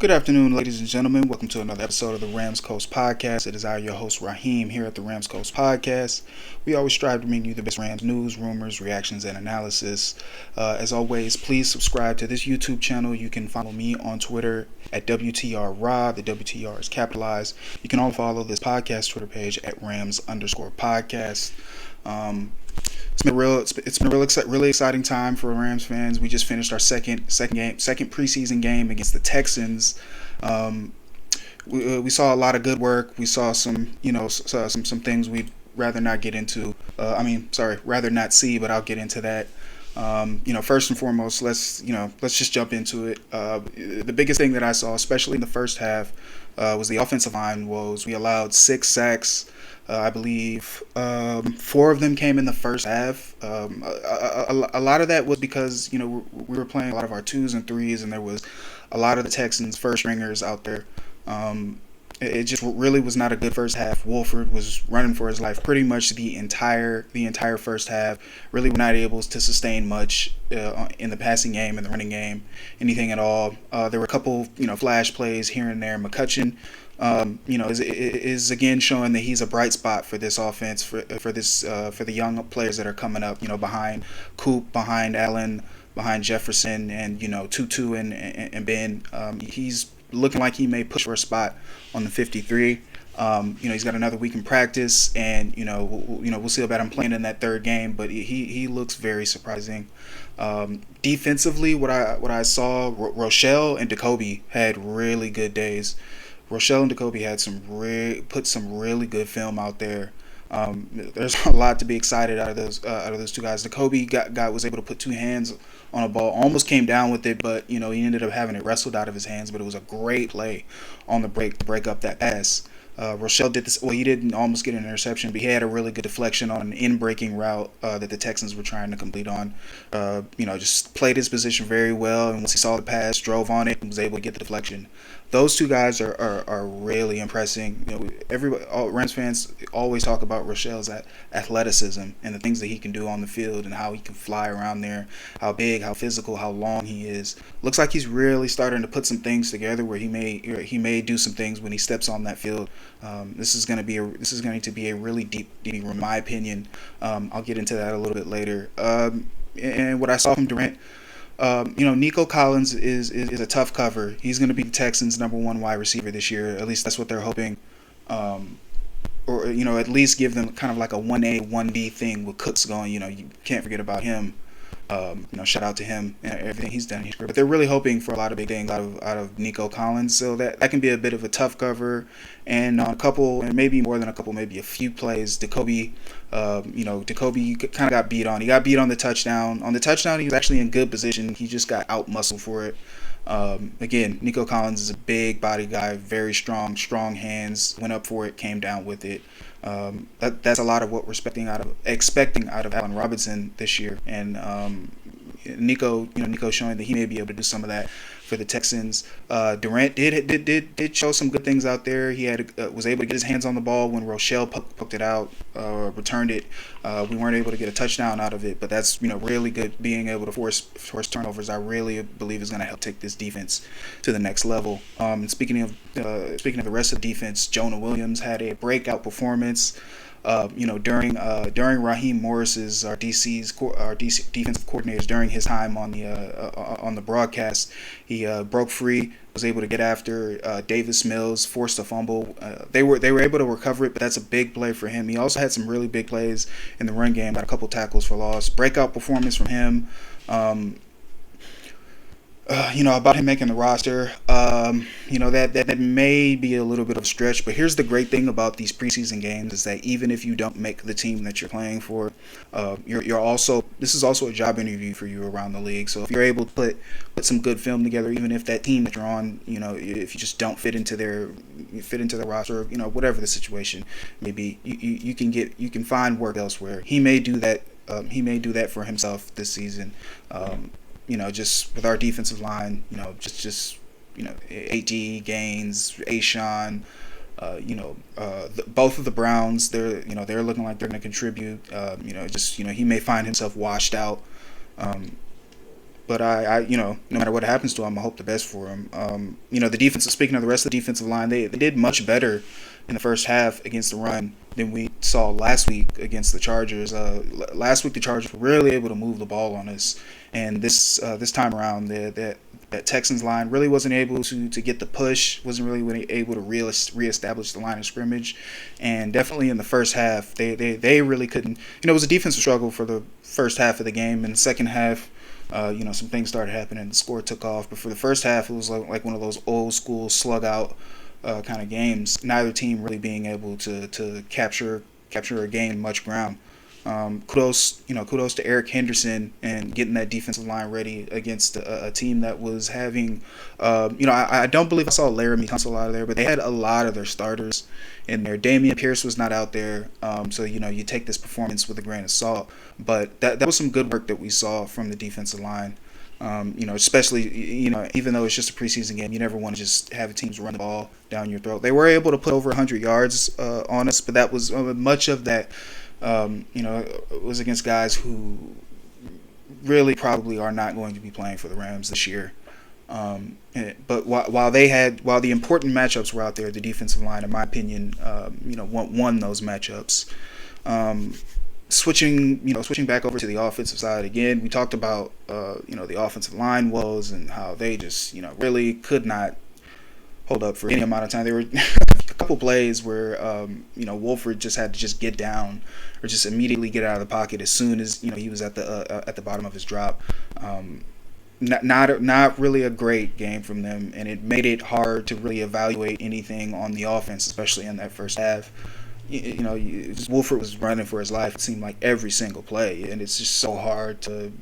Good afternoon, ladies and gentlemen. Welcome to another episode of the Rams Coast Podcast. It is your host, Rahim, here at the Rams Coast Podcast. We always strive to bring you the best Rams news, rumors, reactions, and analysis. As always, please subscribe to this YouTube channel. You can follow me on Twitter at WTRRA. The WTR is capitalized. You can also follow this podcast Twitter page at Rams_podcast. It's been a really exciting time for Rams fans. We just finished our second preseason game against the Texans. We saw a lot of good work. We saw some things we'd rather not get into. Rather not see, but I'll get into that. First and foremost, let's just jump into it. The biggest thing that I saw, especially in the first half, was the offensive line woes. We allowed 6 sacks. I believe 4 of them came in the first half. A lot of that was because we were playing a lot of our 2s and 3s, and there was a lot of the Texans first stringers out there. It just really was not a good first half. Wolford was running for his life pretty much the entire first half. Really were not able to sustain much in the passing game and the running game, anything at all. There were a couple flash plays here and there. McCutcheon is again showing that he's a bright spot for this offense, for the young players that are coming up, behind Coop, behind Allen, behind Jefferson, and Tutu and Ben. He's looking like he may push for a spot on the 53. He's got another week in practice, and we'll see about him playing in that third game, but he looks very surprising. Defensively, what I saw, Rochelle and Jacoby had really good days. Rochelle and Jacoby had put some really good film out there. There's a lot to be excited out of those two guys. Jacoby was able to put 2 hands on a ball, almost came down with it, but he ended up having it wrestled out of his hands. But it was a great play on the break to break up that pass. Rochelle did this. Well, he didn't almost get an interception, but he had a really good deflection on an in-breaking route that the Texans were trying to complete on. Just played his position very well, and once he saw the pass, drove on it, and was able to get the deflection. Those two guys are really impressing. All Rams fans always talk about Rochelle's athleticism and the things that he can do on the field and how he can fly around there, how big, how physical, how long he is. Looks like he's really starting to put some things together where he may do some things when he steps on that field. This is going to be a really deep, in my opinion. I'll get into that a little bit later. And what I saw from Durant. Nico Collins is a tough cover. He's going to be the Texans' number 1 wide receiver this year. At least that's what they're hoping. Or at least give them kind of like a 1A, 1B thing with Cooks going. You can't forget about him. Shout out to him and everything he's done. But they're really hoping for a lot of big things out of Nico Collins. So that can be a bit of a tough cover. And on a couple, and maybe more than a couple, maybe a few plays, Jacoby kind of got beat on. He got beat on the touchdown. On the touchdown, he was actually in good position. He just got out-muscled for it. Again, Nico Collins is a big body guy, very strong hands, went up for it, came down with it. That's a lot of what we're expecting out of Allen Robinson this year, and Nico showing that he may be able to do some of that for the Texans. Durant did show some good things out there. He was able to get his hands on the ball when Rochelle poked it out, returned it. We weren't able to get a touchdown out of it, but that's really good. Being able to force turnovers, I really believe is going to help take this defense to the next level. Speaking of the rest of the defense, Jonah Williams had a breakout performance. During Rahim Morris's our DC defensive coordinators during his time on the broadcast, he broke free, was able to get after Davis Mills, forced a fumble. They were able to recover it, but that's a big play for him. He also had some really big plays in the run game, got a couple tackles for loss. Breakout performance from him. About him making the roster, that may be a little bit of a stretch, but here's the great thing about these preseason games is that even if you don't make the team that you're playing for, this is also a job interview for you around the league. So if you're able to put some good film together, even if that team that you're on, if you just don't fit into their roster, whatever the situation may be, you can find work elsewhere. He may do that. He may do that for himself this season. Just with our defensive line, A.G. Gaines, Ashawn, both of the Browns, they're looking like they're going to contribute. He may find himself washed out. But no matter what happens to him, I hope the best for him. The defense. Speaking of the rest of the defensive line, they did much better in the first half against the run than we saw last week against the Chargers. Last week the Chargers were really able to move the ball on us, and this time around that Texans line really wasn't able to get the push, wasn't really able to reestablish the line of scrimmage, and definitely in the first half they really couldn't. It was a defensive struggle for the first half of the game. In the second half, some things started happening. The score took off, but for the first half, it was like one of those old school slug out kind of games. Neither team really being able to capture or gain much ground. Kudos to Eric Henderson and getting that defensive line ready against a team that was having, I don't believe I saw Laramie Tunsil out of there, but they had a lot of their starters in there. Damian Pierce was not out there, so you take this performance with a grain of salt. But that was some good work that we saw from the defensive line. Especially, even though it's just a preseason game, you never want to just have teams run the ball down your throat. They were able to put over 100 yards on us, but that was much of that. It was against guys who really probably are not going to be playing for the Rams this year. But while the important matchups were out there, the defensive line, in my opinion, won those matchups. Switching back over to the offensive side again, we talked about the offensive line woes and how they just really could not hold up for any amount of time. There were a couple plays where Wolford just had to just get down or just immediately get out of the pocket as soon as he was at the bottom of his drop. Not really a great game from them, and it made it hard to really evaluate anything on the offense, especially in that first half. Wolford was running for his life. It seemed like every single play, and it's just so hard to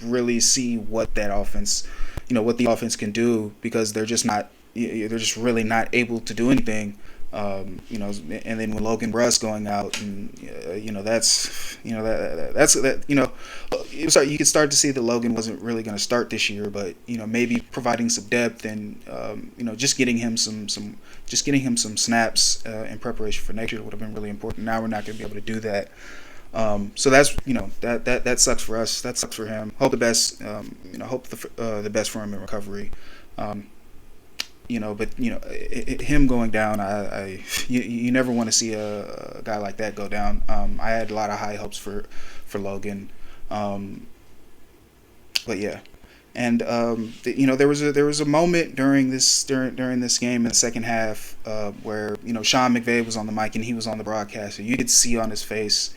really see what that offense, what the offense can do, because they're just really not able to do anything. And then when Logan Russ going out, and you could start to see that Logan wasn't really going to start this year, but maybe providing some depth and just getting him some snaps in preparation for next year would have been really important. Now we're not going to be able to do that. So that's that sucks for us. That sucks for him. Hope the best. Hope the best for him in recovery. Him going down, you never want to see a guy like that go down. I had a lot of high hopes for Logan, but yeah, and there was a moment during this game in the second half where Sean McVay was on the mic and he was on the broadcast, and you could see on his face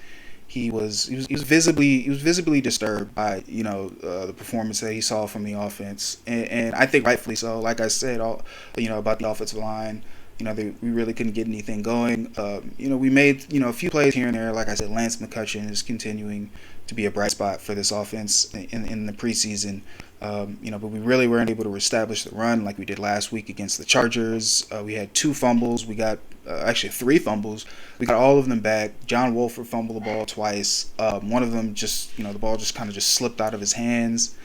he was visibly disturbed by the performance that he saw from the offense, and I think rightfully so. Like I said, about the offensive line, we really couldn't get anything going. We made a few plays here and there. Like I said, Lance McCutcheon is continuing to be a bright spot for this offense in the preseason. But we really weren't able to establish the run like we did last week against the Chargers. We had 2 fumbles. We got actually 3 fumbles. We got all of them back. John Wolford fumbled the ball twice. One of them the ball just kind of slipped out of his hands.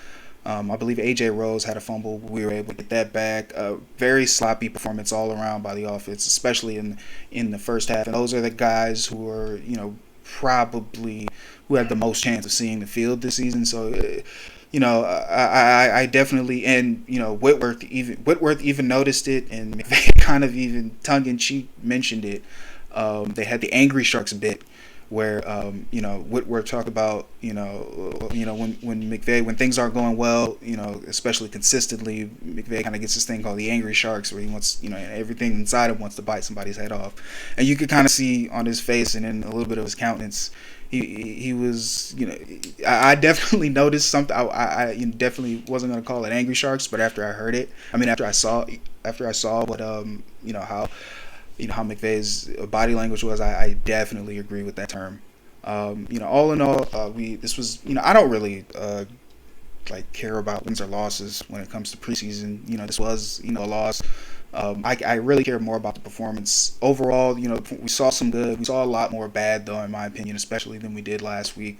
I believe A.J. Rose had a fumble. We were able to get that back. Very sloppy performance all around by the offense, especially in the first half. And those are the guys who are, probably who had the most chance of seeing the field this season. So, I definitely, and Whitworth even noticed it, and McVay kind of even tongue in cheek mentioned it. They had the Angry Sharks bit where Whitworth talked about when McVay, when things aren't going well, especially consistently, McVay kind of gets this thing called the Angry Sharks, where he wants everything inside him wants to bite somebody's head off, and you could kind of see on his face and in a little bit of his countenance. He was, I definitely noticed something. I definitely wasn't going to call it Angry Sharks, but after I heard it, after I saw what how McVay's body language was, I definitely agree with that term. All in all, this was, I don't really care about wins or losses when it comes to preseason. This was, a loss. I really care more about the performance overall. We saw some good. We saw a lot more bad, though, in my opinion, especially than we did last week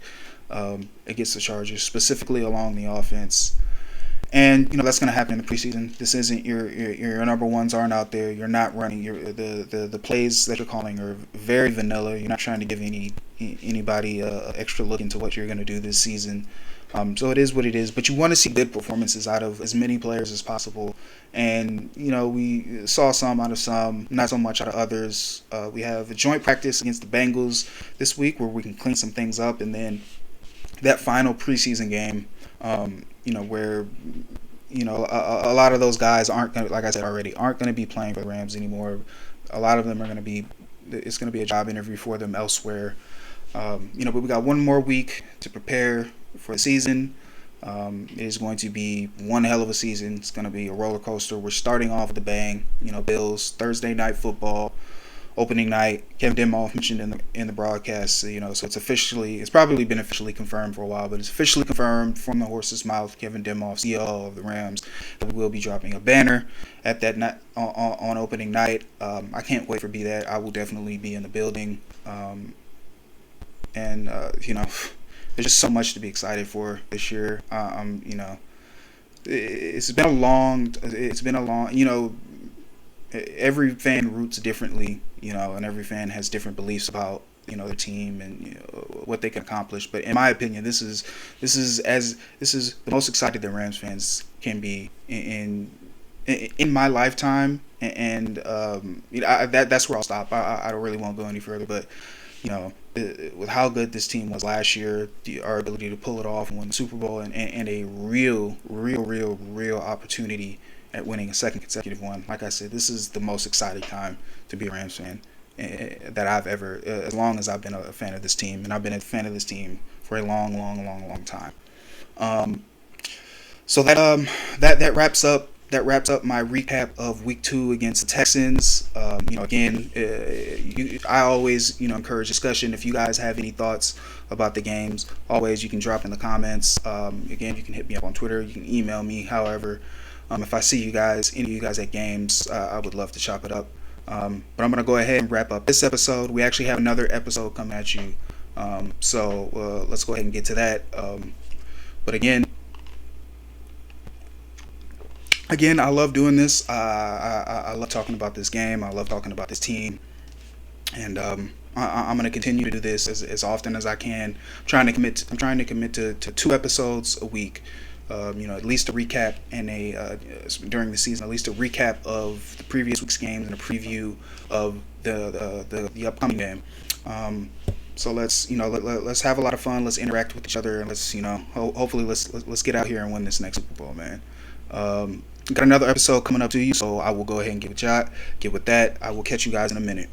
against the Chargers, specifically along the offense. And that's going to happen in the preseason. This isn't your number ones aren't out there. You're not running. The plays that you're calling are very vanilla. You're not trying to give anybody extra look into what you're going to do this season. So it is what it is. But you want to see good performances out of as many players as possible. And, we saw some out of some, not so much out of others. We have a joint practice against the Bengals this week where we can clean some things up. And then that final preseason game, where, a lot of those guys aren't going to, like I said already, aren't going to be playing for the Rams anymore. A lot of them are going to be, it's going to be a job interview for them elsewhere. But we got one more week to prepare for the season. It is going to be one hell of a season. It's going to be a roller coaster. We're starting off with a bang. Bills, Thursday night football, opening night. Kevin Demoff mentioned in the broadcast. So it's probably been officially confirmed for a while, but it's officially confirmed from the horse's mouth. Kevin Demoff, CEO of the Rams, that we will be dropping a banner at that night on opening night. I can't wait for that. I will definitely be in the building. There's just so much to be excited for this year. It's been a long, every fan roots differently, and every fan has different beliefs about, their team and what they can accomplish. But in my opinion, this is the most excited that Rams fans can be in my lifetime. And that's where I'll stop. I don't really want to go any further, but with how good this team was last year, our ability to pull it off and win the Super Bowl, and a real opportunity at winning a second consecutive one. Like I said, this is the most exciting time to be a Rams fan that I've ever, as long as I've been a fan of this team, and I've been a fan of this team for a long time. So that wraps up. That wraps up my recap of Week 2 against the Texans. I always, encourage discussion. If you guys have any thoughts about the games, always you can drop in the comments. Again, you can hit me up on Twitter. You can email me. However, if I see any of you guys at games, I would love to chop it up. But I'm going to go ahead and wrap up this episode. We actually have another episode coming at you. So let's go ahead and get to that. But again, I love doing this. I love talking about this game. I love talking about this team. And I'm going to continue to do this as often as I can. I'm trying to commit to 2 episodes a week. At least a recap and during the season, at least a recap of the previous week's games and a preview of the upcoming game. So let's have a lot of fun. Let's interact with each other, and let's hopefully let's get out here and win this next Super Bowl, man. Got another episode coming up to you, so I will go ahead and give it a shot. Get with that. I will catch you guys in a minute.